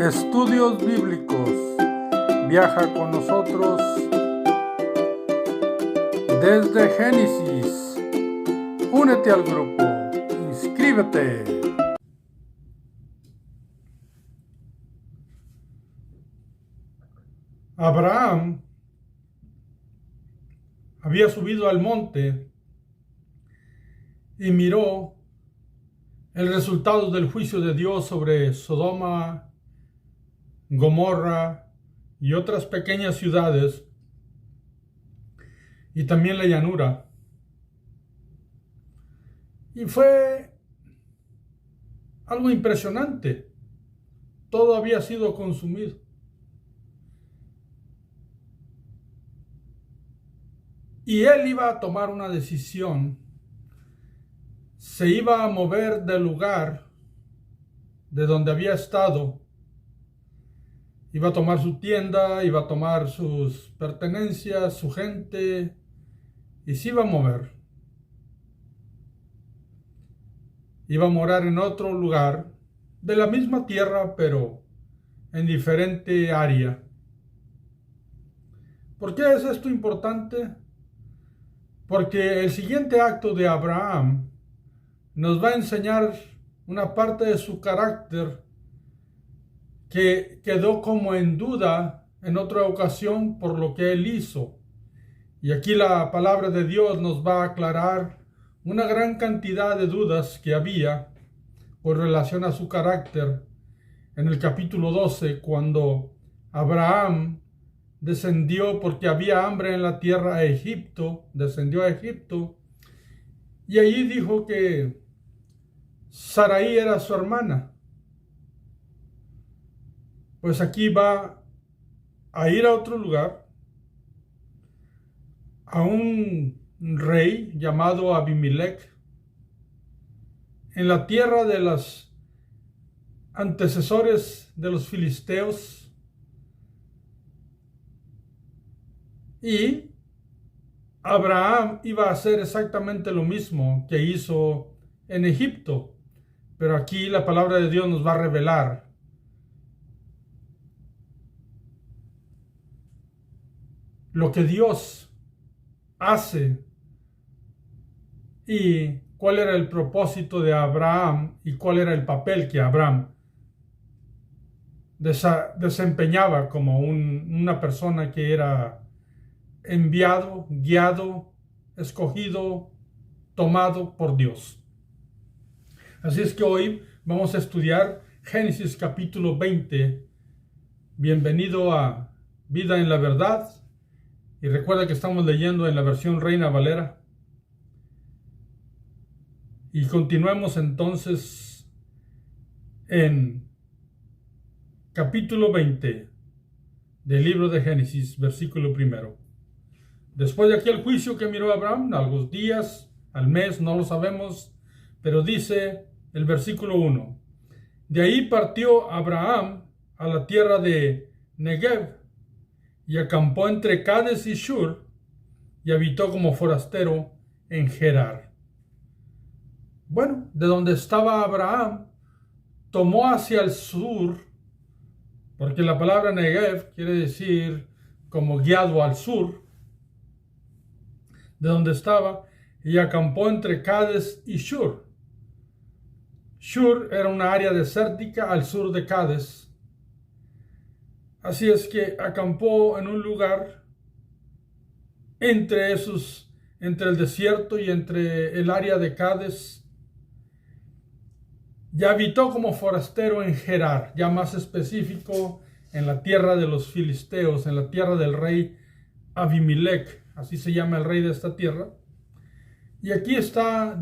Estudios Bíblicos. Viaja con nosotros desde Génesis. Únete al grupo. Inscríbete. Abraham había subido al monte y miró el resultado del juicio de Dios sobre Sodoma, Gomorra y otras pequeñas ciudades, y también la llanura. Y fue algo impresionante. Todo había sido consumido. Y él iba a tomar una decisión. Se iba a mover del lugar de donde había estado. Iba a tomar su tienda, iba a tomar sus pertenencias, su gente, y se iba a mover. Iba a morar en otro lugar, de la misma tierra, pero en diferente área. ¿Por qué es esto importante? Porque el siguiente acto de Abraham nos va a enseñar una parte de su carácter que quedó como en duda en otra ocasión por lo que él hizo. Y aquí la palabra de Dios nos va a aclarar una gran cantidad de dudas que había con relación a su carácter en el capítulo 12, cuando Abraham descendió porque había hambre en la tierra a Egipto, descendió a Egipto, y allí dijo que Sarai era su hermana. Pues aquí va a ir a otro lugar, a un rey llamado Abimelech, en la tierra de los antecesores de los filisteos, y Abraham iba a hacer exactamente lo mismo que hizo en Egipto, pero aquí la palabra de Dios nos va a revelar lo que Dios hace y cuál era el propósito de Abraham y cuál era el papel que Abraham desempeñaba como una persona que era enviado, guiado, escogido, tomado por Dios. Así es que hoy vamos a estudiar Génesis capítulo 20. Bienvenido a Vida en la Verdad. Y recuerda que estamos leyendo en la versión Reina Valera. Y continuemos entonces en capítulo 20 del libro de Génesis, versículo 1. Después de aquel juicio que miró Abraham, algunos días, al mes, no lo sabemos, pero dice el versículo 1. De ahí partió Abraham a la tierra de Negev, y acampó entre Cades y Shur, y habitó como forastero en Gerar. Bueno, de donde estaba Abraham, tomó hacia el sur, porque la palabra Negev quiere decir como guiado al sur, de donde estaba, y acampó entre Cades y Shur. Shur era una área desértica al sur de Cades. Así es que acampó en un lugar entre el desierto y entre el área de Cades. Y habitó como forastero en Gerar, ya más específico, en la tierra de los filisteos, en la tierra del rey Abimelech, así se llama el rey de esta tierra. Y aquí está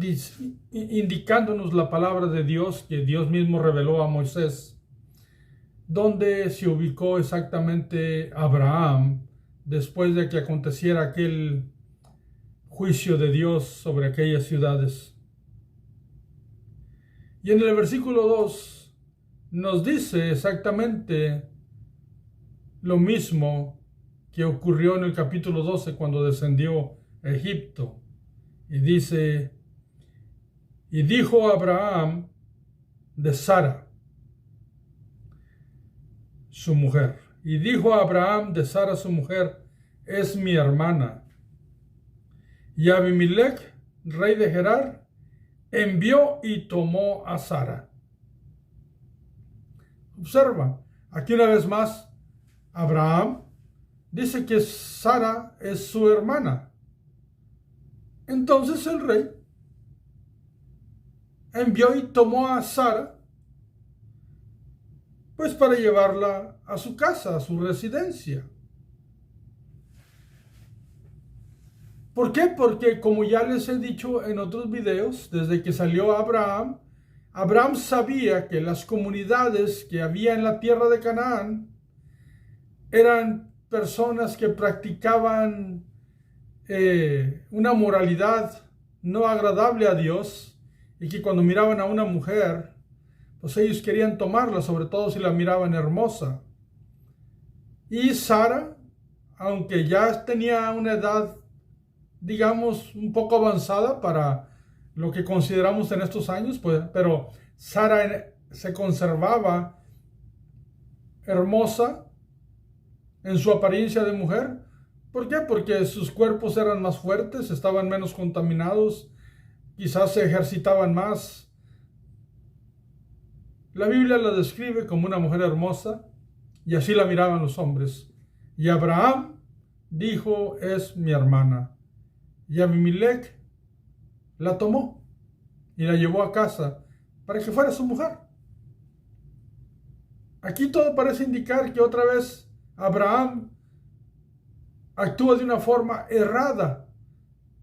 indicándonos la palabra de Dios, que Dios mismo reveló a Moisés, donde se ubicó exactamente Abraham después de que aconteciera aquel juicio de Dios sobre aquellas ciudades. Y en el versículo 2 nos dice exactamente lo mismo que ocurrió en el capítulo 12 cuando descendió a Egipto. Y dice, y dijo Abraham de Sara, su mujer. Y dijo a Abraham de Sara su mujer: es mi hermana. Y Abimelech, rey de Gerar, envió y tomó a Sara. Observa, aquí una vez más, Abraham dice que Sara es su hermana. Entonces el rey envió y tomó a Sara, pues para llevarla a su casa, a su residencia. ¿Por qué? Porque como ya les he dicho en otros videos, desde que salió Abraham, Abraham sabía que las comunidades que había en la tierra de Canaán eran personas que practicaban una moralidad no agradable a Dios, y que cuando miraban a una mujer, pues ellos querían tomarla, sobre todo si la miraban hermosa. Y Sara, aunque ya tenía una edad, digamos, un poco avanzada para lo que consideramos en estos años, pues, pero Sara se conservaba hermosa en su apariencia de mujer. ¿Por qué? Porque sus cuerpos eran más fuertes, estaban menos contaminados, quizás se ejercitaban más. La Biblia la describe como una mujer hermosa, y así la miraban los hombres. Y Abraham dijo: es mi hermana. Y Abimelech la tomó y la llevó a casa para que fuera su mujer. Aquí todo parece indicar que otra vez Abraham actúa de una forma errada.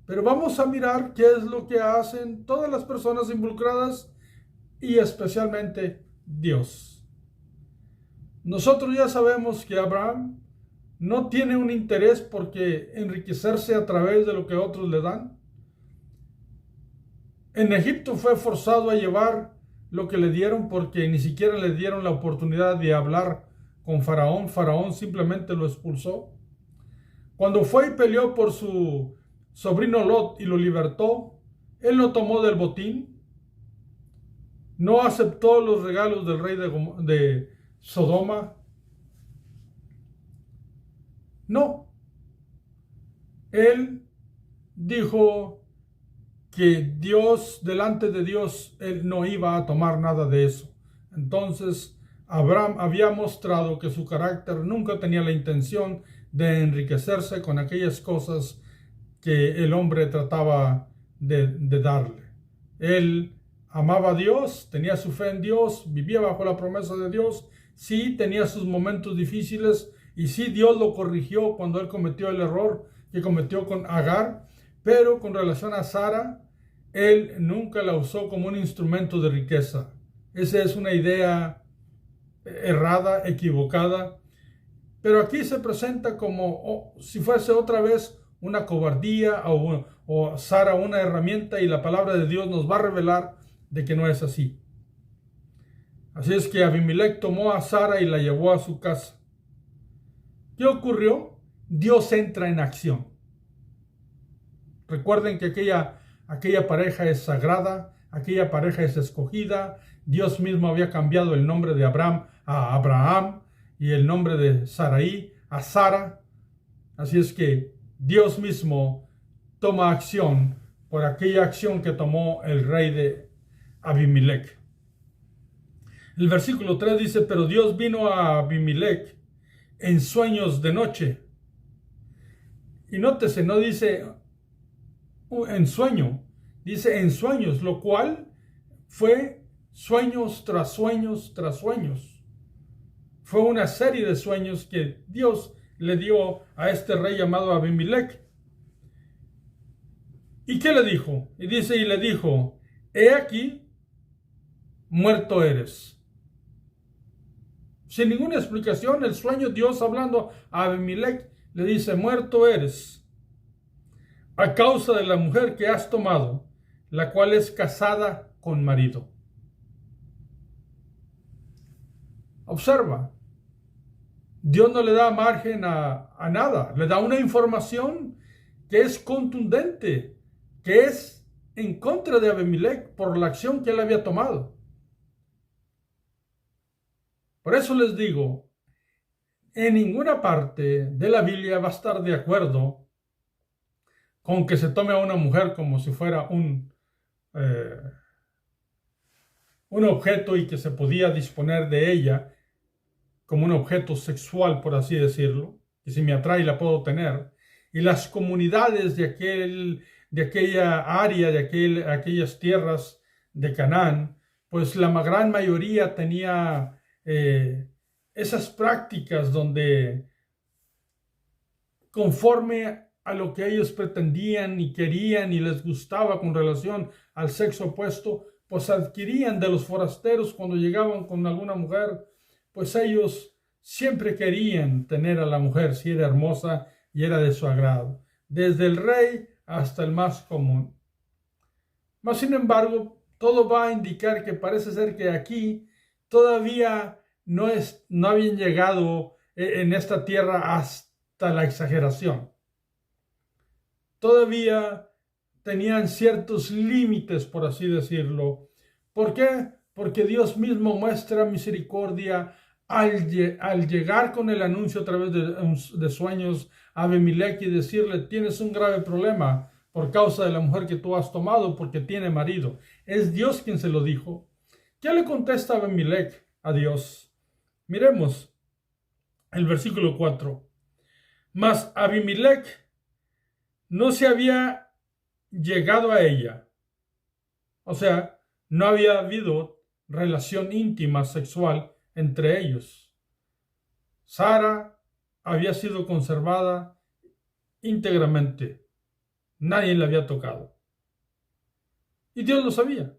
Pero vamos a mirar qué es lo que hacen todas las personas involucradas, y especialmente Dios. Nosotros ya sabemos que Abraham no tiene un interés porque enriquecerse a través de lo que otros le dan. En Egipto fue forzado a llevar lo que le dieron porque ni siquiera le dieron la oportunidad de hablar con Faraón. Faraón simplemente lo expulsó. Cuando fue y peleó por su sobrino Lot y lo libertó, él no tomó del botín, no aceptó los regalos del rey de Sodoma. No, él dijo que delante de Dios, él no iba a tomar nada de eso. Entonces, Abraham había mostrado que su carácter nunca tenía la intención de enriquecerse con aquellas cosas que el hombre trataba de darle. Él amaba a Dios, tenía su fe en Dios, vivía bajo la promesa de Dios. Sí, tenía sus momentos difíciles, y sí, Dios lo corrigió cuando él cometió el error que cometió con Agar, pero con relación a Sara, él nunca la usó como un instrumento de riqueza. Esa es una idea errada, equivocada. Pero aquí se presenta como si fuese otra vez una cobardía, o Sara una herramienta, y la palabra de Dios nos va a revelar de que no es así. Así es que Abimelech tomó a Sara y la llevó a su casa. ¿Qué ocurrió? Dios entra en acción. Recuerden que aquella pareja es sagrada, aquella pareja es escogida. Dios mismo había cambiado el nombre de Abraham a Abraham, y el nombre de Sarai a Sara. Así es que Dios mismo toma acción por aquella acción que tomó el rey de Abimelech. El versículo 3 dice: pero Dios vino a Abimelech en sueños de noche. Y nótese, no dice en sueño, dice en sueños, lo cual fue sueños tras sueños tras sueños. Fue una serie de sueños que Dios le dio a este rey llamado Abimelech. ¿Y qué le dijo? Y dice: y le dijo: he aquí, muerto eres. Sin ninguna explicación, el sueño, Dios hablando a Abimelech, le dice: muerto eres, a causa de la mujer que has tomado, la cual es casada con marido. Observa, Dios no le da margen a nada, le da una información que es contundente, que es en contra de Abimelech por la acción que él había tomado. Por eso les digo, en ninguna parte de la Biblia va a estar de acuerdo con que se tome a una mujer como si fuera un objeto y que se podía disponer de ella como un objeto sexual, por así decirlo, y si me atrae la puedo tener. Y las comunidades de aquella área, aquellas tierras de Canaán, pues la gran mayoría tenía esas prácticas donde, conforme a lo que ellos pretendían y querían y les gustaba con relación al sexo opuesto, pues adquirían de los forasteros cuando llegaban con alguna mujer, pues ellos siempre querían tener a la mujer si era hermosa y era de su agrado, desde el rey hasta el más común. Mas, sin embargo, todo va a indicar que parece ser que aquí todavía no habían llegado en esta tierra hasta la exageración. Todavía tenían ciertos límites, por así decirlo. ¿Por qué? Porque Dios mismo muestra misericordia al llegar con el anuncio a través de sueños a Abimelech y decirle: tienes un grave problema por causa de la mujer que tú has tomado, porque tiene marido. Es Dios quien se lo dijo. ¿Qué le contesta Abimelech a Dios? Miremos el versículo 4. Mas Abimelech no se había llegado a ella. O sea, no había habido relación íntima sexual entre ellos. Sara había sido conservada íntegramente. Nadie la había tocado. Y Dios lo sabía.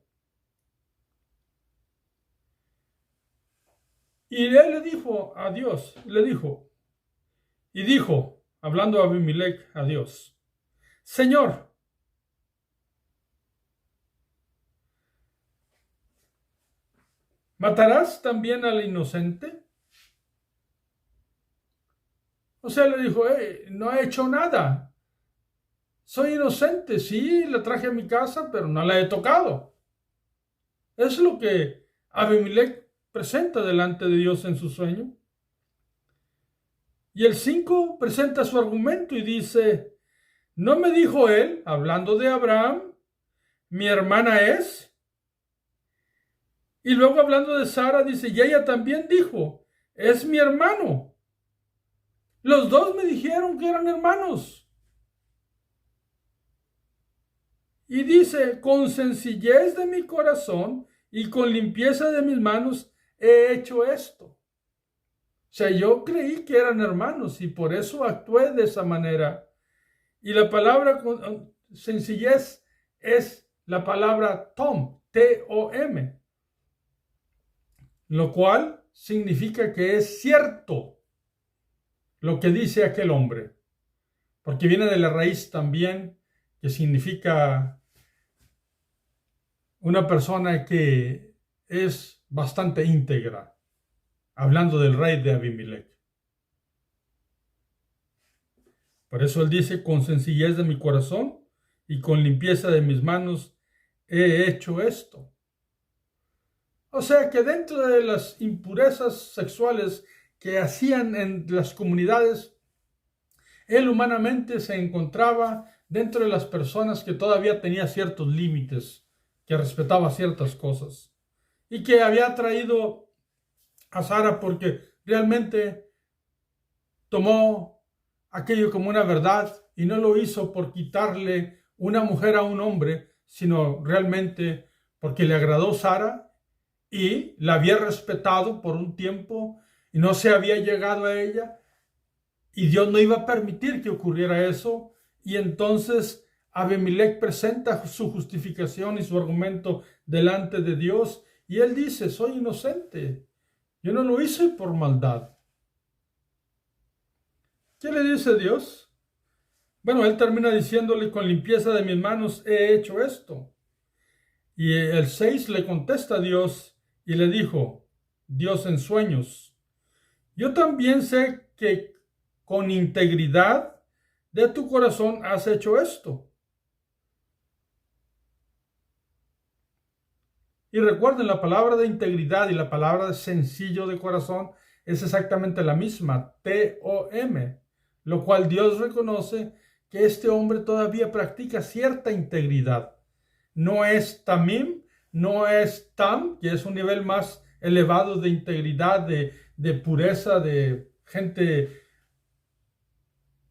Y él le dijo a Dios, hablando a Abimelech a Dios: Señor, ¿matarás también al inocente? O sea, le dijo: no he hecho nada. Soy inocente, sí, la traje a mi casa, pero no la he tocado. Es lo que Abimelech presenta delante de Dios en su sueño. Y el 5 presenta su argumento y dice: ¿no me dijo él, hablando de Abraham, mi hermana es? Y luego, hablando de Sara, dice: y ella también dijo: es mi hermano. Los dos me dijeron que eran hermanos. Y dice: con sencillez de mi corazón y con limpieza de mis manos he hecho esto. O sea, yo creí que eran hermanos y por eso actué de esa manera. Y la palabra sencillez es la palabra tom, T-O-M, lo cual significa que es cierto lo que dice aquel hombre, porque viene de la raíz también, que significa una persona que es bastante íntegra, hablando del rey de Abimelech. Por eso él dice: con sencillez de mi corazón y con limpieza de mis manos he hecho esto. O sea que dentro de las impurezas sexuales que hacían en las comunidades, él humanamente se encontraba dentro de las personas que todavía tenía ciertos límites, que respetaba ciertas cosas, y que había traído a Sara porque realmente tomó aquello como una verdad y no lo hizo por quitarle una mujer a un hombre, sino realmente porque le agradó Sara y la había respetado por un tiempo y no se había llegado a ella, y Dios no iba a permitir que ocurriera eso. Y entonces Abimelech presenta su justificación y su argumento delante de Dios, y él dice: soy inocente, yo no lo hice por maldad. ¿Qué le dice Dios? Bueno, él termina diciéndole: con limpieza de mis manos he hecho esto. Y el 6 le contesta a Dios y le dijo Dios en sueños: yo también sé que con integridad de tu corazón has hecho esto. Y recuerden, la palabra de integridad y la palabra de sencillo de corazón es exactamente la misma, T-O-M, lo cual Dios reconoce que este hombre todavía practica cierta integridad. No es Tamim, no es Tam, que es un nivel más elevado de integridad, de pureza, de gente,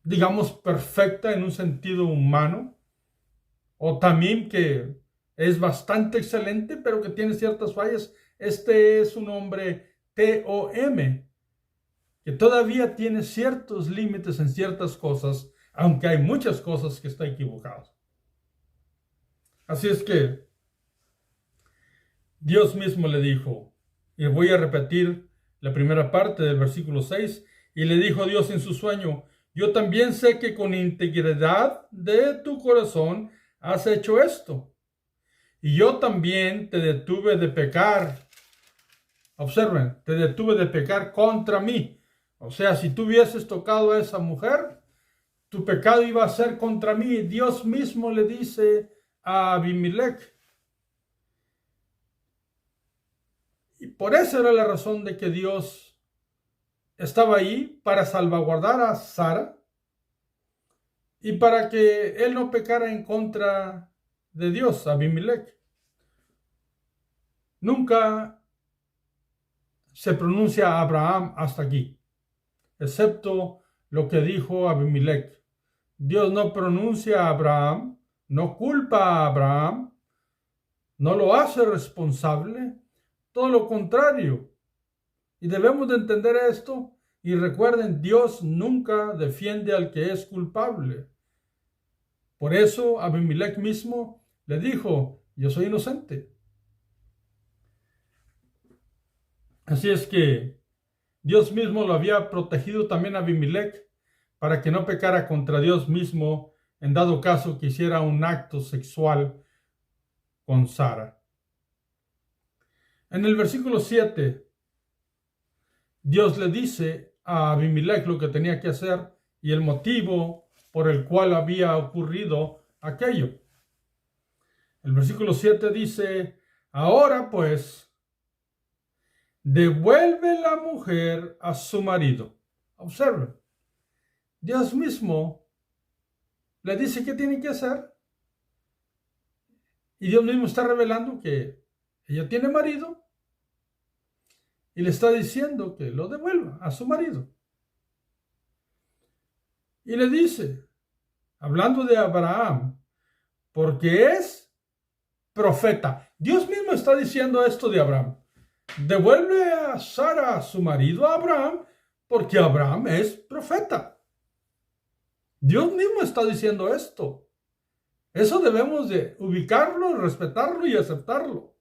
digamos, perfecta en un sentido humano, o Tamim, que es bastante excelente, pero que tiene ciertas fallas. Este es un hombre T-O-M, que todavía tiene ciertos límites en ciertas cosas, aunque hay muchas cosas que está equivocado. Así es que Dios mismo le dijo, y voy a repetir la primera parte del versículo 6, y le dijo Dios en su sueño, yo también sé que con integridad de tu corazón has hecho esto, y yo también te detuve de pecar. Observen, te detuve de pecar contra mí. O sea, si tú hubieses tocado a esa mujer, tu pecado iba a ser contra mí. Dios mismo le dice a Abimelech. Y por eso era la razón de que Dios estaba ahí, para salvaguardar a Sara y para que él no pecara en contra de Dios, Abimelech. Nunca se pronuncia Abraham hasta aquí, excepto lo que dijo Abimelech. Dios no pronuncia a Abraham, no culpa a Abraham, no lo hace responsable, todo lo contrario. Y debemos de entender esto, y recuerden, Dios nunca defiende al que es culpable. Por eso Abimelech mismo le dijo, yo soy inocente. Así es que Dios mismo lo había protegido también a Abimelech para que no pecara contra Dios mismo en dado caso que hiciera un acto sexual con Sara. En el versículo 7, Dios le dice a Abimelech lo que tenía que hacer y el motivo por el cual había ocurrido aquello. El versículo 7 dice, ahora pues, devuelve la mujer a su marido. Observen, Dios mismo le dice qué tiene que hacer. Y Dios mismo está revelando que ella tiene marido y le está diciendo que lo devuelva a su marido. Y le dice, hablando de Abraham, porque es profeta. Dios mismo está diciendo esto de Abraham. Devuelve a Sara, a su marido, a Abraham, porque Abraham es profeta. Dios mismo está diciendo esto. Eso debemos de ubicarlo, respetarlo y aceptarlo.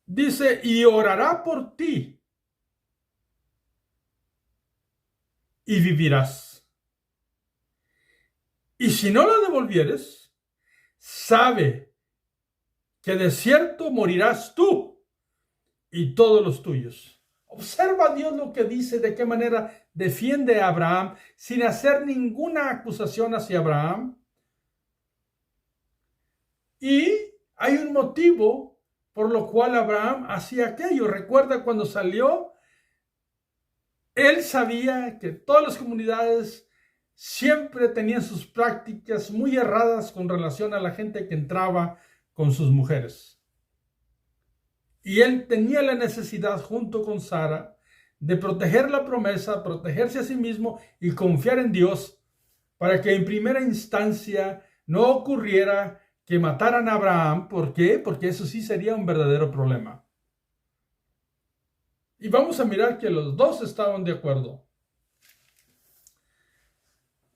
Dice, y orará por ti y vivirás. Y si no la devolvieres, sabe que de cierto morirás tú y todos los tuyos. Observa Dios lo que dice, de qué manera defiende a Abraham sin hacer ninguna acusación hacia Abraham. Y hay un motivo por lo cual Abraham hacía aquello. Recuerda cuando salió, él sabía que todas las comunidades siempre tenían sus prácticas muy erradas con relación a la gente que entraba con sus mujeres. Y él tenía la necesidad, junto con Sara, de proteger la promesa, protegerse a sí mismo y confiar en Dios para que en primera instancia no ocurriera que mataran a Abraham. ¿Por qué? Porque eso sí sería un verdadero problema. Y vamos a mirar que los dos estaban de acuerdo.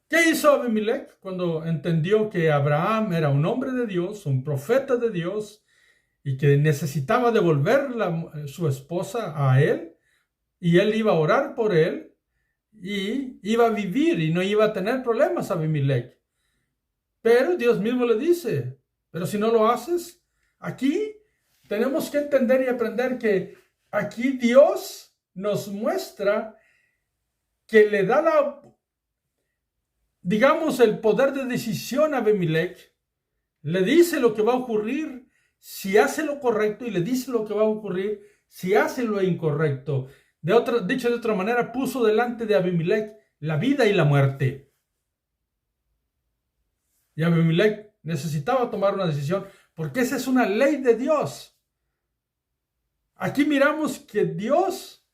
¿Qué hizo Abimelech cuando entendió que Abraham era un hombre de Dios, un profeta de Dios, y que necesitaba devolver su esposa a él, y él iba a orar por él, y iba a vivir, y no iba a tener problemas Abimelech? Pero Dios mismo le dice, pero si no lo haces, aquí tenemos que entender y aprender que aquí Dios nos muestra que le da el poder de decisión a Abimelech, le dice lo que va a ocurrir si hace lo correcto y le dice lo que va a ocurrir si hace lo incorrecto. Dicho de otra manera, puso delante de Abimelech la vida y la muerte. Y Abimelech necesitaba tomar una decisión, porque esa es una ley de Dios. Aquí miramos que Dios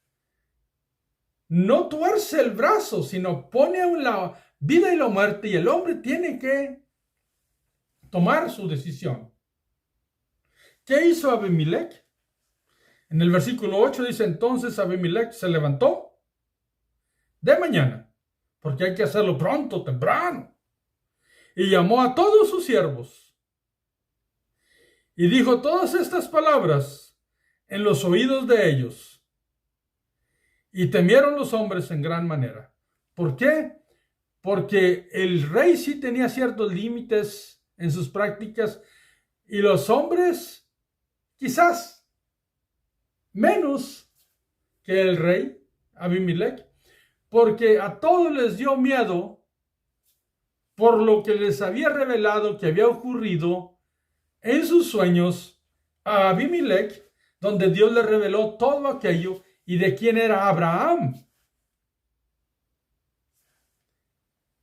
no tuerce el brazo, sino pone la vida y la muerte, y el hombre tiene que tomar su decisión. ¿Qué hizo Abimelech? En el versículo 8 dice, entonces Abimelech se levantó de mañana, porque hay que hacerlo pronto, temprano, y llamó a todos sus siervos, y dijo todas estas palabras en los oídos de ellos, y temieron los hombres en gran manera. ¿Por qué? Porque el rey sí tenía ciertos límites en sus prácticas, y los hombres quizás menos que el rey Abimelech, porque a todos les dio miedo por lo que les había revelado que había ocurrido en sus sueños a Abimelech, donde Dios le reveló todo aquello y de quién era Abraham.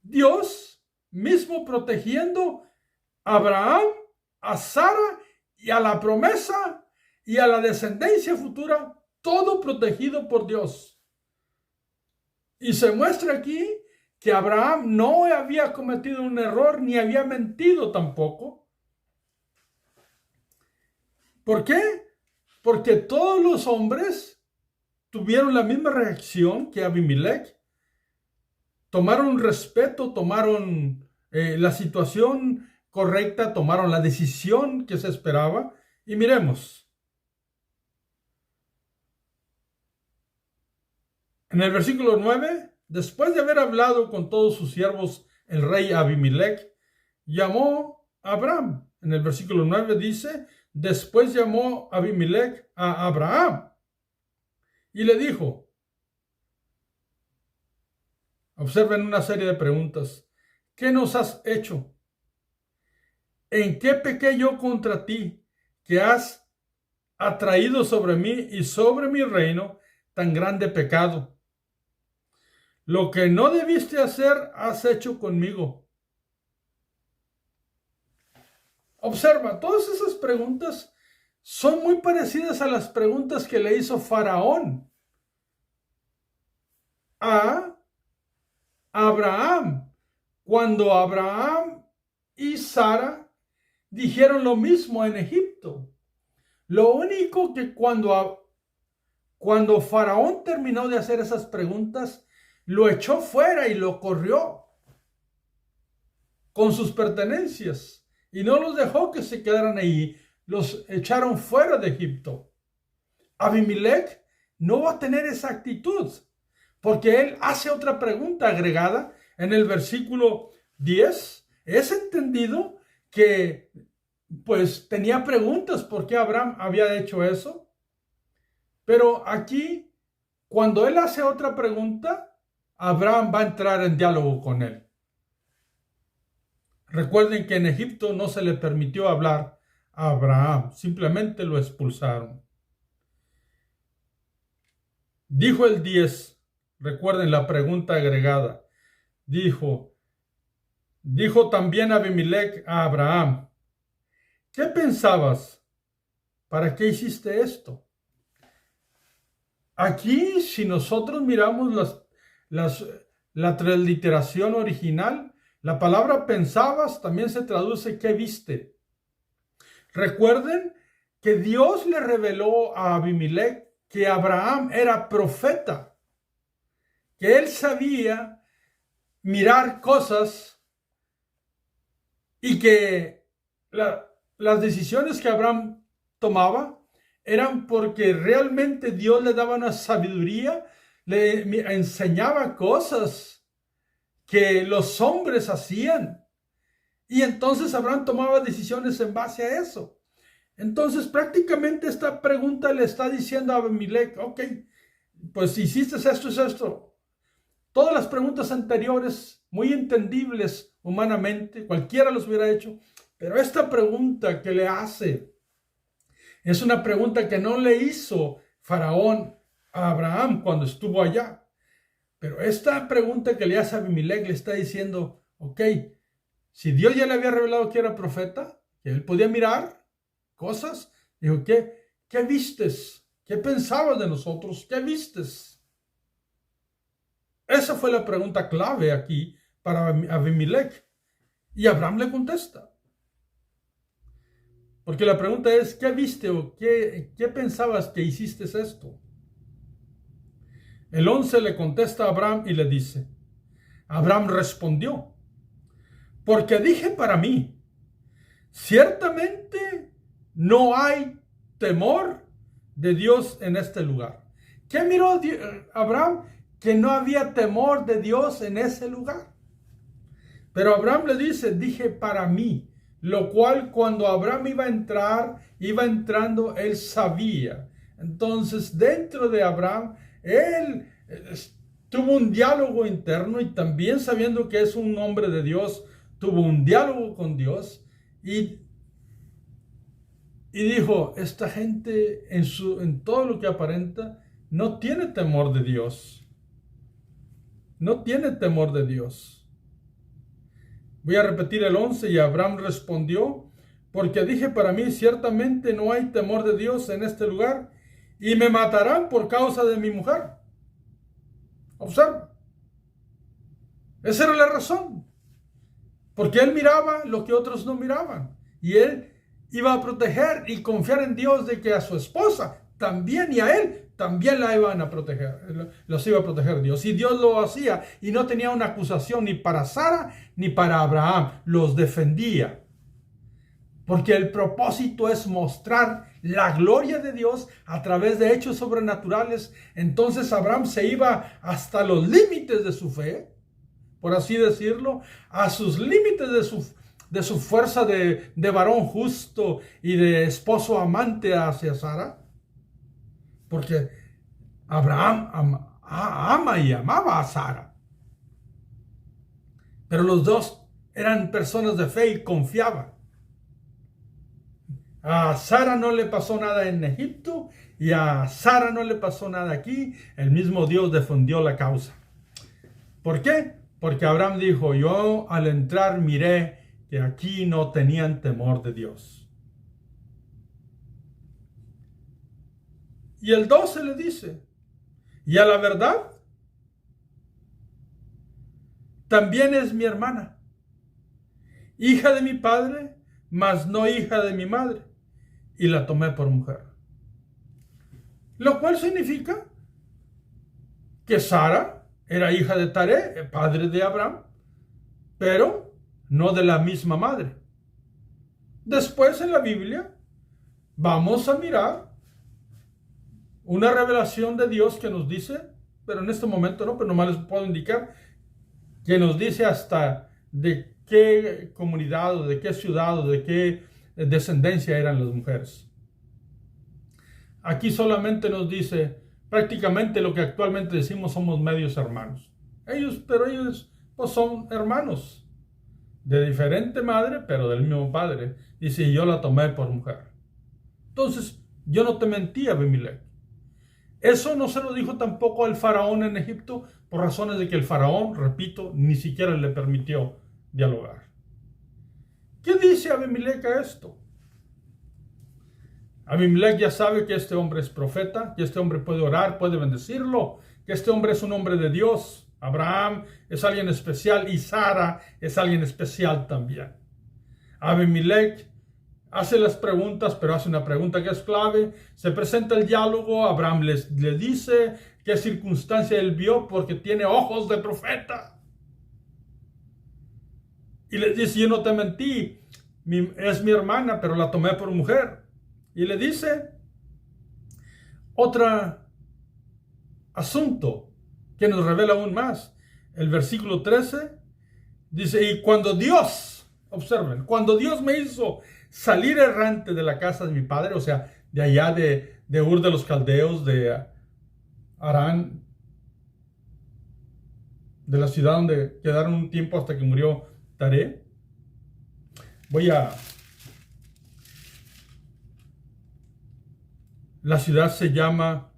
Dios mismo protegiendo a Abraham, a Sara y a la promesa y a la descendencia futura, todo protegido por Dios. Y se muestra aquí que Abraham no había cometido un error ni había mentido tampoco. ¿Por qué? Porque todos los hombres tuvieron la misma reacción que Abimelech. Tomaron respeto, tomaron la situación correcta, tomaron la decisión que se esperaba. Y miremos. En el versículo 9, después de haber hablado con todos sus siervos, el rey Abimelech llamó a Abraham. En el versículo 9 dice, después llamó Abimelech a Abraham y le dijo, observen una serie de preguntas. ¿Qué nos has hecho? ¿En qué pequé yo contra ti que has atraído sobre mí y sobre mi reino tan grande pecado? Lo que no debiste hacer, has hecho conmigo. Observa, todas esas preguntas son muy parecidas a las preguntas que le hizo Faraón a Abraham, cuando Abraham y Sara dijeron lo mismo en Egipto. Lo único que cuando Faraón terminó de hacer esas preguntas, lo echó fuera y lo corrió con sus pertenencias y no los dejó que se quedaran ahí, los echaron fuera de Egipto. Abimelech no va a tener esa actitud, porque él hace otra pregunta agregada en el versículo 10. Es entendido que pues tenía preguntas por qué Abraham había hecho eso, pero aquí cuando él hace otra pregunta, Abraham va a entrar en diálogo con él. Recuerden que en Egipto no se le permitió hablar a Abraham, simplemente lo expulsaron. Dijo el 10, recuerden la pregunta agregada, dijo también Abimelech a Abraham, ¿qué pensabas? ¿Para qué hiciste esto? Aquí, si nosotros miramos la transliteración original, la palabra pensabas también se traduce ¿qué viste? Recuerden que Dios le reveló a Abimelech que Abraham era profeta, que él sabía mirar cosas y que las decisiones que Abraham tomaba eran porque realmente Dios le daba una sabiduría, le enseñaba cosas que los hombres hacían. Y entonces Abraham tomaba decisiones en base a eso. Entonces prácticamente esta pregunta le está diciendo a Abimelech, ok, pues hiciste esto, es esto. Todas las preguntas anteriores, muy entendibles humanamente, cualquiera los hubiera hecho, pero esta pregunta que le hace es una pregunta que no le hizo Faraón a Abraham cuando estuvo allá. Pero esta pregunta que le hace a Abimelech le está diciendo, ok, si Dios ya le había revelado que era profeta, que él podía mirar cosas, dijo, ¿qué vistes? ¿Qué pensabas de nosotros? ¿Qué vistes? Esa fue la pregunta clave aquí para Abimelech. Y Abraham le contesta. Porque la pregunta es, ¿qué viste o qué pensabas que hiciste esto? El 11 le contesta a Abraham y le dice, Abraham respondió, porque dije para mí, ciertamente no hay temor de Dios en este lugar. ¿Qué miró Abraham? Que no había temor de Dios en ese lugar. Pero Abraham le dice, dije para mí, lo cual cuando Abraham iba entrando, él sabía. Entonces, dentro de Abraham, él tuvo un diálogo interno y también sabiendo que es un hombre de Dios, tuvo un diálogo con Dios y dijo, esta gente en todo lo que aparenta no tiene temor de Dios. No tiene temor de Dios. Voy a repetir el 11 y Abraham respondió, porque dije para mí, ciertamente no hay temor de Dios en este lugar y me matarán por causa de mi mujer. Observa. Esa era la razón. Porque él miraba lo que otros no miraban. Y él iba a proteger y confiar en Dios de que a su esposa también y a él también la iban a proteger, los iba a proteger Dios. Y Dios lo hacía y no tenía una acusación ni para Sara ni para Abraham, los defendía. Porque el propósito es mostrar la gloria de Dios a través de hechos sobrenaturales. Entonces Abraham se iba hasta los límites de su fe, por así decirlo, a sus límites de su fuerza de varón justo y de esposo amante hacia Sara. Porque Abraham ama y amaba a Sara. Pero los dos eran personas de fe y confiaban. A Sara no le pasó nada en Egipto y a Sara no le pasó nada aquí. El mismo Dios defendió la causa. ¿Por qué? Porque Abraham dijo, yo al entrar miré que aquí no tenían temor de Dios. Y el 12 le dice, y a la verdad, también es mi hermana, hija de mi padre, mas no hija de mi madre, y la tomé por mujer. Lo cual significa que Sara era hija de Taré, padre de Abraham, pero no de la misma madre. Después en la Biblia vamos a mirar una revelación de Dios que nos dice, pero en este momento no, pero nomás les puedo indicar, que nos dice hasta de qué comunidad o de qué ciudad o de qué descendencia eran las mujeres. Aquí solamente nos dice prácticamente lo que actualmente decimos somos medios hermanos. Pero ellos pues son hermanos de diferente madre, pero del mismo padre. Dice, y yo la tomé por mujer. Entonces, yo no te mentí, Abimelech. Eso no se lo dijo tampoco al faraón en Egipto, por razones de que el faraón, repito, ni siquiera le permitió dialogar. ¿Qué dice Abimelech a esto? Abimelech ya sabe que este hombre es profeta, que este hombre puede orar, puede bendecirlo, que este hombre es un hombre de Dios. Abraham es alguien especial y Sara es alguien especial también. Abimelech hace las preguntas, pero hace una pregunta que es clave. Se presenta el diálogo, Abraham le dice qué circunstancia él vio porque tiene ojos de profeta. Y le dice, yo no te mentí, es mi hermana, pero la tomé por mujer. Y le dice otro asunto que nos revela aún más. El versículo 13 dice, y cuando Dios, observen, cuando Dios me hizo salir errante de la casa de mi padre, o sea, de allá de Ur de los Caldeos, de Harán, de la ciudad donde quedaron un tiempo hasta que murió Taré. La ciudad se llama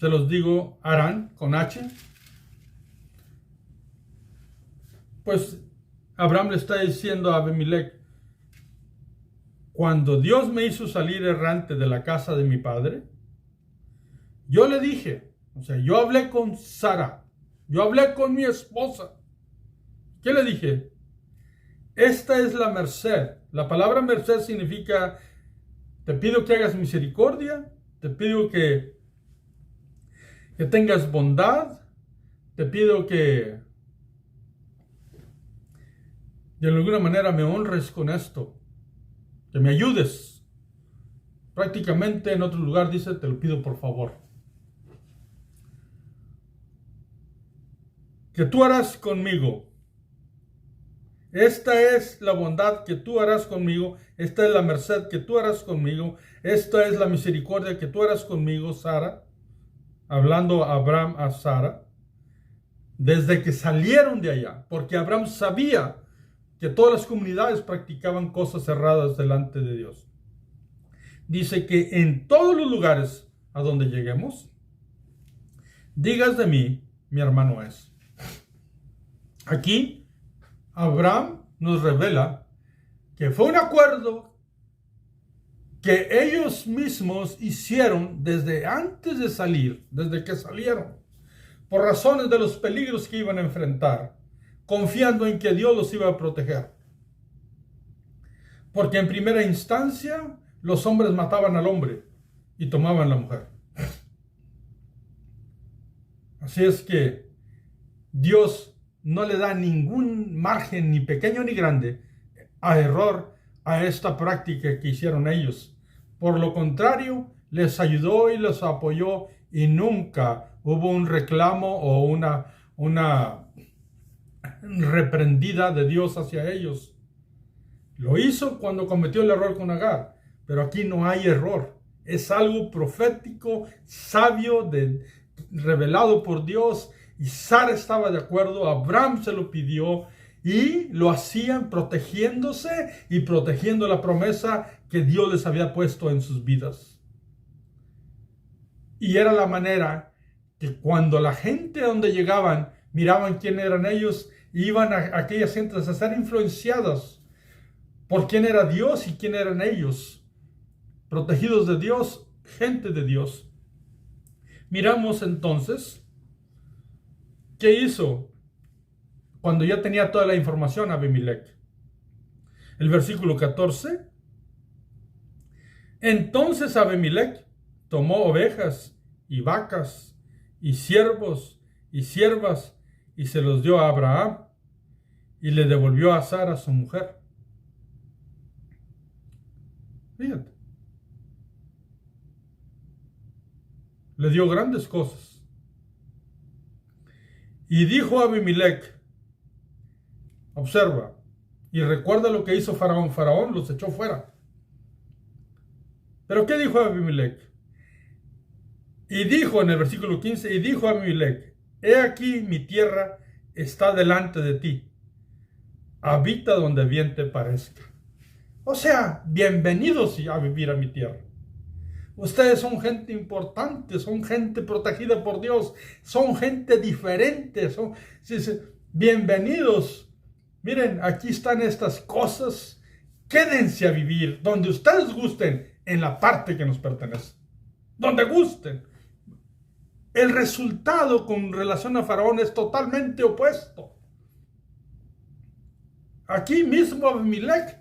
se los digo, Harán, con H. Pues Abraham le está diciendo a Abimelech: cuando Dios me hizo salir errante de la casa de mi padre, yo le dije, o sea, yo hablé con Sara, yo hablé con mi esposa. ¿Qué le dije? Esta es la merced. La palabra merced significa: te pido que hagas misericordia, te pido que tengas bondad, te pido que de alguna manera me honres con esto, que me ayudes. Prácticamente en otro lugar dice: te lo pido por favor. Que tú harás conmigo. Esta es la bondad que tú harás conmigo. Esta es la merced que tú harás conmigo. Esta es la misericordia que tú harás conmigo, Sara. Hablando a Abraham a Sara. Desde que salieron de allá. Porque Abraham sabía que todas las comunidades practicaban cosas erradas delante de Dios. Dice que en todos los lugares a donde lleguemos, digas de mí, mi hermano es. Aquí Abraham nos revela que fue un acuerdo que ellos mismos hicieron desde antes de salir, desde que salieron, por razones de los peligros que iban a enfrentar, confiando en que Dios los iba a proteger. Porque en primera instancia los hombres mataban al hombre y tomaban la mujer. Así es que Dios no le da ningún margen, ni pequeño ni grande, a error a esta práctica que hicieron ellos. Por lo contrario, les ayudó y les apoyó, y nunca hubo un reclamo o una reprendida de Dios hacia ellos. Lo hizo cuando cometió el error con Agar, pero aquí no hay error. Es algo profético, sabio, revelado por Dios. Y Sara estaba de acuerdo, Abraham se lo pidió y lo hacían protegiéndose y protegiendo la promesa que Dios les había puesto en sus vidas. Y era la manera que cuando la gente a donde llegaban miraban quién eran ellos, iban a aquellas gentes a ser influenciadas por quién era Dios y quién eran ellos. Protegidos de Dios, gente de Dios. Miramos entonces ¿qué hizo cuando ya tenía toda la información Abimelech? El versículo 14. Entonces Abimelech tomó ovejas y vacas y siervos y siervas y se los dio a Abraham y le devolvió a Sara su mujer. Fíjate. Le dio grandes cosas. Y dijo a Abimelech, observa, y recuerda lo que hizo Faraón. Faraón los echó fuera. Pero ¿qué dijo Abimelech? Y dijo en el versículo 15, y dijo a Abimelech, he aquí mi tierra está delante de ti. Habita donde bien te parezca. O sea, bienvenidos a vivir a mi tierra. Ustedes son gente importante, son gente protegida por Dios, son gente diferente, son bienvenidos. Miren, aquí están estas cosas. Quédense a vivir donde ustedes gusten, en la parte que nos pertenece. Donde gusten. El resultado con relación a Faraón es totalmente opuesto. Aquí mismo Abimelech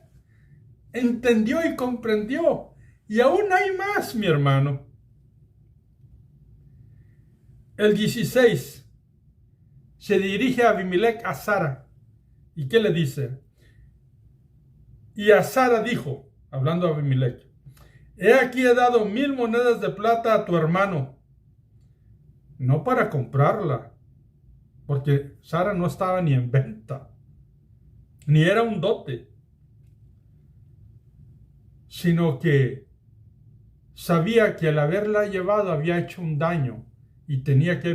entendió y comprendió. Y aún hay más, mi hermano. El 16 se dirige a Abimelech a Sara. ¿Y qué le dice? Y a Sara dijo, hablando a Abimelech, he aquí he dado 1000 monedas de plata a tu hermano, no para comprarla, porque Sara no estaba ni en venta, ni era un dote, sino que sabía que al haberla llevado había hecho un daño y tenía que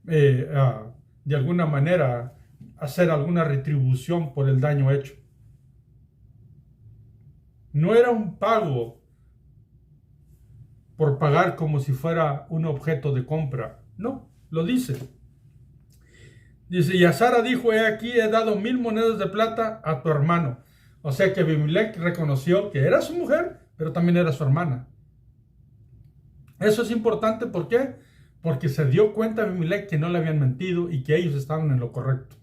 de alguna manera hacer alguna retribución por el daño hecho. No era un pago por pagar como si fuera un objeto de compra. No, lo dice. Dice, y a Sara dijo, he aquí, he dado 1000 monedas de plata a tu hermano. O sea que Abimelech reconoció que era su mujer, pero también era su hermana. Eso es importante, ¿por qué? Porque se dio cuenta Abimelech que no le habían mentido y que ellos estaban en lo correcto.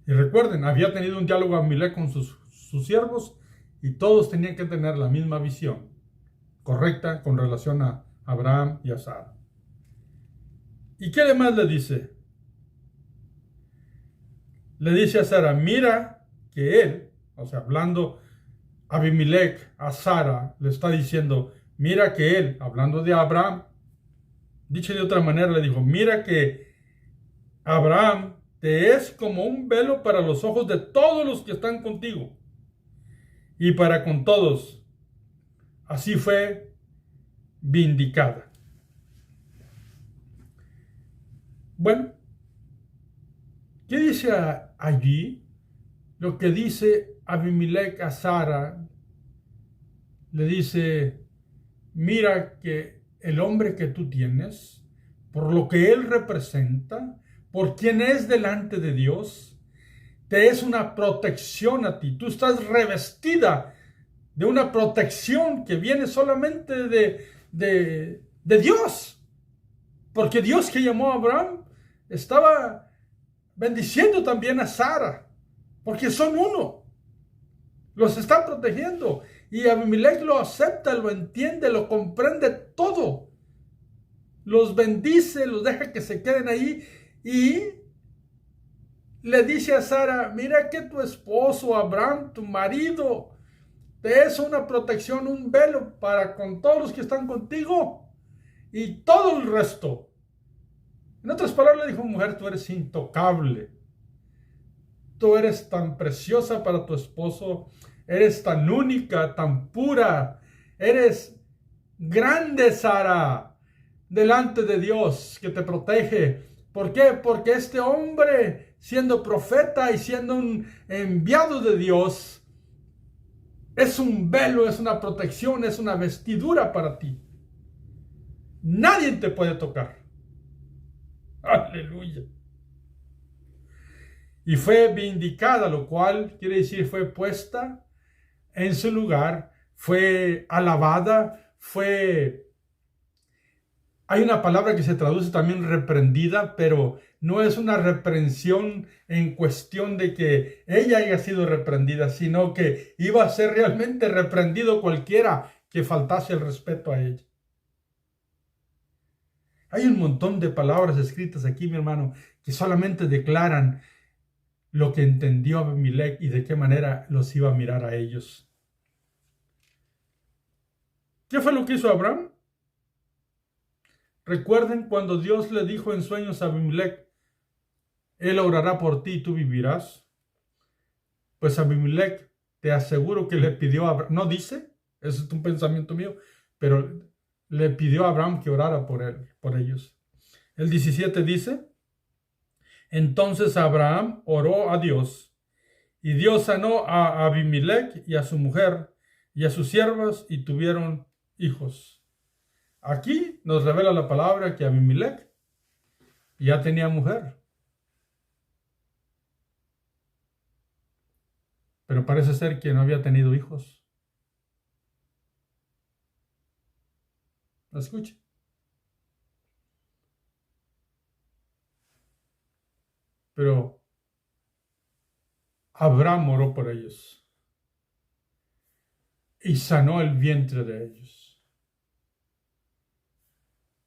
Y recuerden, había tenido un diálogo Abimelech con sus siervos y todos tenían que tener la misma visión correcta con relación a Abraham y a Sara. ¿Y qué además le dice? Le dice a Sara, mira que él, o sea, hablando Abimelech a Sara, le está diciendo, mira que él, hablando de Abraham, dicho de otra manera, le dijo, mira que Abraham te es como un velo para los ojos de todos los que están contigo y para con todos. Así fue vindicada. Bueno, ¿qué dice allí? Lo que dice Abimelech a Sara, le dice, mira que el hombre que tú tienes, por lo que él representa, por quien es delante de Dios, te es una protección a ti. Tú estás revestida de una protección que viene solamente de Dios. Porque Dios que llamó a Abraham estaba bendiciendo también a Sara. Porque son uno. Los está protegiendo. Y Abimelech lo acepta, lo entiende, lo comprende todo. Los bendice, los deja que se queden ahí. Y le dice a Sara, mira que tu esposo Abraham, tu marido, te es una protección, un velo para con todos los que están contigo y todo el resto. En otras palabras le dijo, mujer, tú eres intocable. Tú eres tan preciosa para tu esposo, eres tan única, tan pura, eres grande, Sara, delante de Dios que te protege. ¿Por qué? Porque este hombre, siendo profeta y siendo un enviado de Dios, es un velo, es una protección, es una vestidura para ti. Nadie te puede tocar. Aleluya. Y fue vindicada, lo cual quiere decir fue puesta en su lugar, fue alabada, Hay una palabra que se traduce también reprendida, pero no es una reprensión en cuestión de que ella haya sido reprendida, sino que iba a ser realmente reprendido cualquiera que faltase el respeto a ella. Hay un montón de palabras escritas aquí, mi hermano, que solamente declaran lo que entendió Abimelech y de qué manera los iba a mirar a ellos. ¿Qué fue lo que hizo Abraham? Recuerden cuando Dios le dijo en sueños a Abimelech, Él orará por ti y tú vivirás. Pues Abimelech, te aseguro que le pidió a Abraham, no dice, eso es un pensamiento mío, pero le pidió a Abraham que orara por él, por ellos. El 17 dice, entonces Abraham oró a Dios, y Dios sanó a Abimelech y a su mujer y a sus siervas, y tuvieron hijos. Aquí nos revela la palabra que Abimelech ya tenía mujer. Pero parece ser que no había tenido hijos. Escuche. Pero Abraham oró por ellos y sanó el vientre de ellos.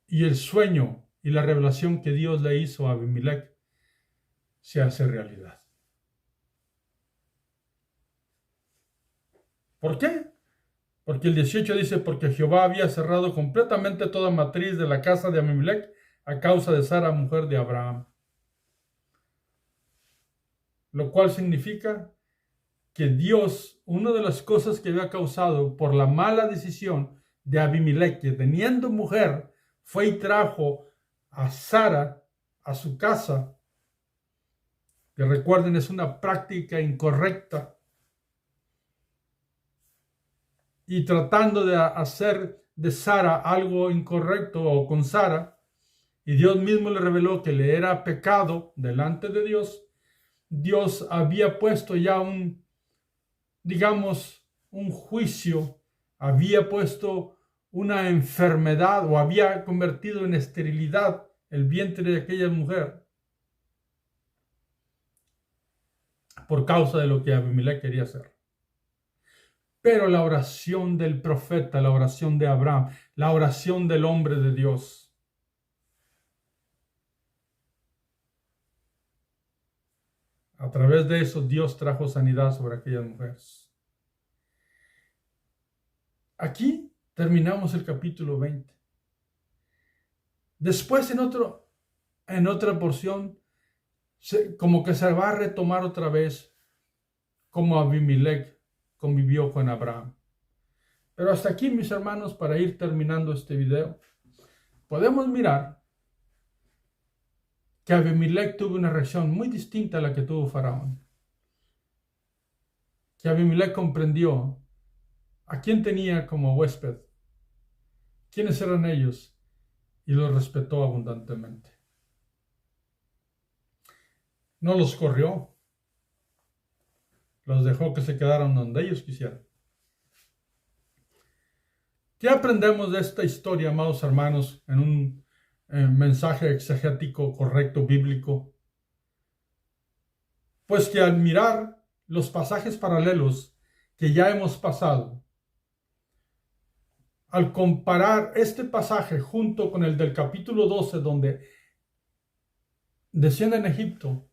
Y el sueño y la revelación que Dios le hizo a Abimelech se hace realidad. ¿Por qué? Porque el 18 dice, porque Jehová había cerrado completamente toda matriz de la casa de Abimelech a causa de Sara, mujer de Abraham. Lo cual significa que Dios, una de las cosas que había causado por la mala decisión de Abimelech, que teniendo mujer, fue y trajo a Sara a su casa, que recuerden es una práctica incorrecta. y tratando de hacer de Sara algo incorrecto o con Sara, y Dios mismo le reveló que le era pecado delante de Dios, Dios había puesto ya un juicio, había puesto una enfermedad o había convertido en esterilidad el vientre de aquella mujer por causa de lo que Abimelech quería hacer. Pero la oración del profeta, la oración de Abraham, la oración del hombre de Dios, a través de eso Dios trajo sanidad sobre aquellas mujeres. Aquí terminamos el capítulo 20. Después en otra porción, como que se va a retomar otra vez como Abimelech convivió con Abraham. Pero hasta aquí, mis hermanos, para ir terminando este video, podemos mirar que Abimelech tuvo una reacción muy distinta a la que tuvo Faraón. Que Abimelech comprendió a quién tenía como huésped, quiénes eran ellos, y los respetó abundantemente. No los corrió, los dejó que se quedaran donde ellos quisieran. ¿Qué aprendemos de esta historia, amados hermanos, en un mensaje exegético correcto, bíblico? Pues que al mirar los pasajes paralelos que ya hemos pasado, al comparar este pasaje junto con el del capítulo 12, donde desciende en Egipto,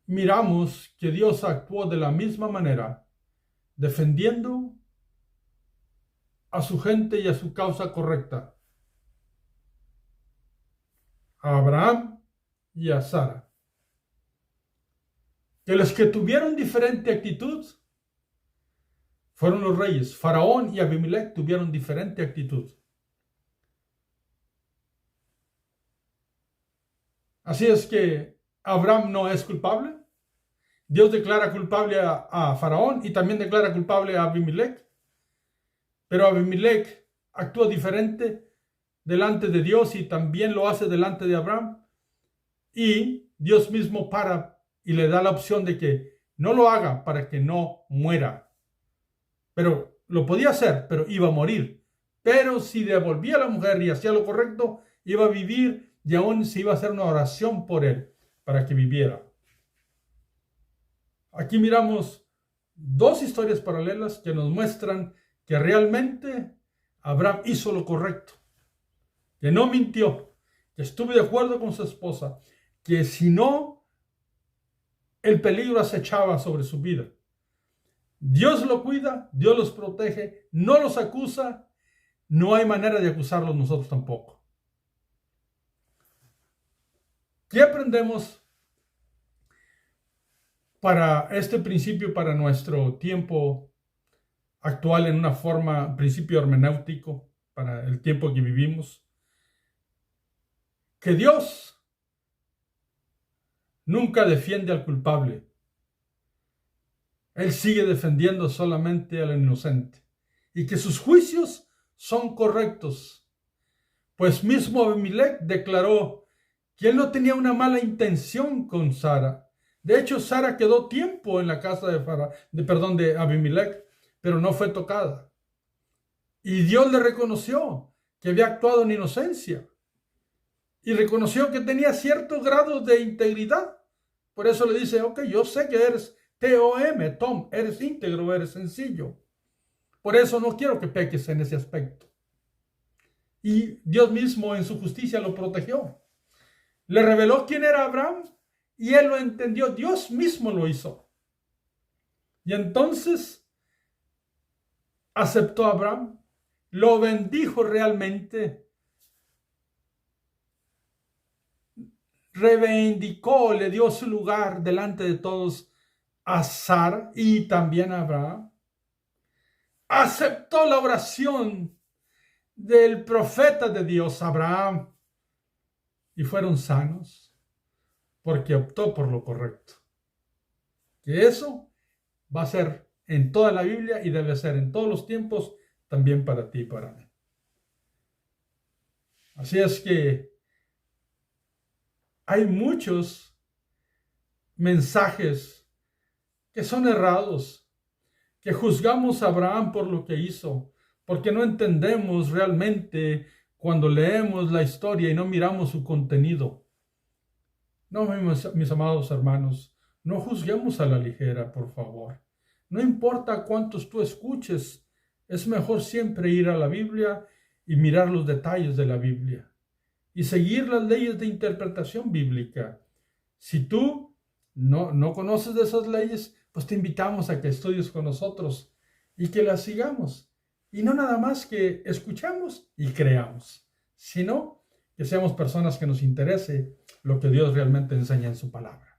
miramos que Dios actuó de la misma manera, defendiendo a su gente y a su causa correcta, a Abraham y a Sara. Que los que tuvieron diferente actitud fueron los reyes. Faraón y Abimelech tuvieron diferente actitud. Así es que Abraham no es culpable. Dios declara culpable a Faraón y también declara culpable a Abimelech. Pero Abimelech actúa diferente delante de Dios y también lo hace delante de Abraham. Y Dios mismo para y le da la opción de que no lo haga para que no muera. Pero lo podía hacer, pero iba a morir. Pero si devolvía a la mujer y hacía lo correcto, iba a vivir y aún se iba a hacer una oración por él para que viviera. Aquí miramos dos historias paralelas que nos muestran que realmente Abraham hizo lo correcto, que no mintió, que estuvo de acuerdo con su esposa, que si no, el peligro acechaba sobre su vida. Dios lo cuida, Dios los protege, no los acusa, no hay manera de acusarlos nosotros tampoco. ¿Qué aprendemos para este principio, para nuestro tiempo actual en una forma, principio hermenéutico, para el tiempo que vivimos? Que Dios nunca defiende al culpable. Él sigue defendiendo solamente al inocente. Y que sus juicios son correctos. Pues mismo Abimelech declaró que él no tenía una mala intención con Sara. De hecho, Sara quedó tiempo en la casa de Abimelech, pero no fue tocada. Y Dios le reconoció que había actuado en inocencia. Y reconoció que tenía cierto grado de integridad. Por eso le dice, ok, yo sé que eres Tom, eres íntegro, eres sencillo. Por eso no quiero que peques en ese aspecto. Y Dios mismo en su justicia lo protegió. Le reveló quién era Abraham y él lo entendió. Dios mismo lo hizo. Y entonces aceptó a Abraham, lo bendijo realmente, reivindicó, le dio su lugar delante de todos a Sara y también a Abraham. Aceptó la oración del profeta de Dios, Abraham, y fueron sanos porque optó por lo correcto. Que eso va a ser en toda la Biblia y debe ser en todos los tiempos, también para ti y para mí. Así es que hay muchos mensajes que son errados, que juzgamos a Abraham por lo que hizo, porque no entendemos realmente cuando leemos la historia y no miramos su contenido. No, mis amados hermanos, no juzguemos a la ligera, por favor. No importa cuántos tú escuches, es mejor siempre ir a la Biblia y mirar los detalles de la Biblia y seguir las leyes de interpretación bíblica. Si tú no conoces de esas leyes, pues te invitamos a que estudies con nosotros y que las sigamos. Y no nada más que escuchamos y creamos, sino que seamos personas que nos interese lo que Dios realmente enseña en su palabra.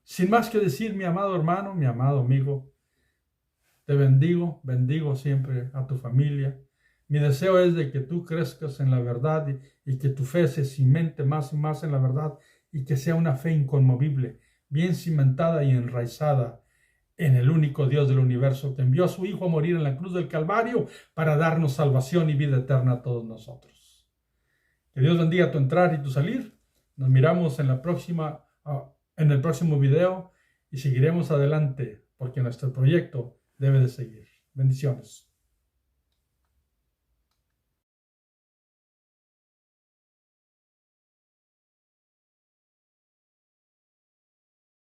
Sin más que decir, mi amado hermano, mi amado amigo, te bendigo siempre a tu familia. Mi deseo es de que tú crezcas en la verdad y que tu fe se cimente más y más en la verdad y que sea una fe inconmovible, bien cimentada y enraizada en el único Dios del universo que envió a su Hijo a morir en la cruz del Calvario para darnos salvación y vida eterna a todos nosotros. Que Dios bendiga tu entrar y tu salir. Nos miramos en el próximo video y seguiremos adelante porque nuestro proyecto debe de seguir. Bendiciones.